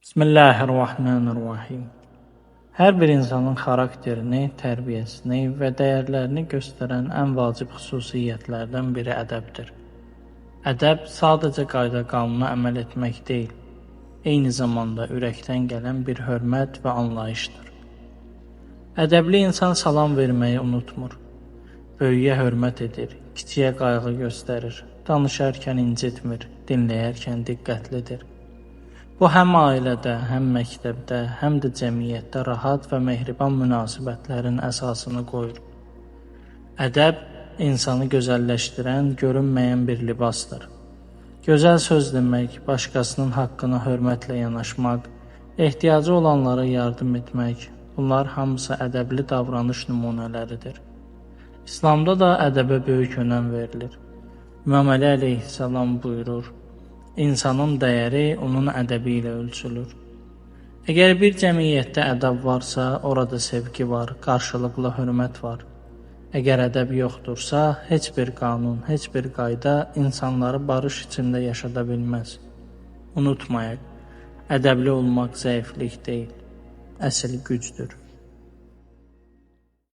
Bismillahirrahmanirrahim. Hər bir insanın xarakterini, tərbiyəsini və dəyərlərini göstərən ən vacib xüsusiyyətlərdən biri ədəbdir. Ədəb sadəcə qayda-qanuna əməl etmək deyil, eyni zamanda ürəkdən gələn bir hörmət və anlayışdır. Ədəbli insan salam verməyi unutmur, böyüyə hörmət edir, kiçiyə qayğı göstərir, danışarkən incitmir, dinləyərkən diqqətlidir. Bu həm ailədə, həm məktəbdə, həm də cəmiyyətdə rahat və mehriban münasibətlərin əsasını qoyur. Ədəb insanı gözəlləşdirən, görünməyən bir libasdır. Gözəl söz demək, başqasının haqqına hörmətlə yanaşmaq, ehtiyacı olanlara yardım etmək, bunlar hamısı ədəbli davranış nümunələridir. İslamda da ədəbə böyük önəm verilir. İmam Əli əleyhissalam buyurur: İnsanın dəyəri onun ədəbi ilə ölçülür. Əgər bir cəmiyyətdə ədəb varsa, orada sevgi var, qarşılıqlı hörmət var. Əgər ədəb yoxdursa, heç bir qanun, heç bir qayda insanları barış içində yaşada bilməz. Unutmayaq, ədəbli olmaq zəiflik deyil, əsl gücdür.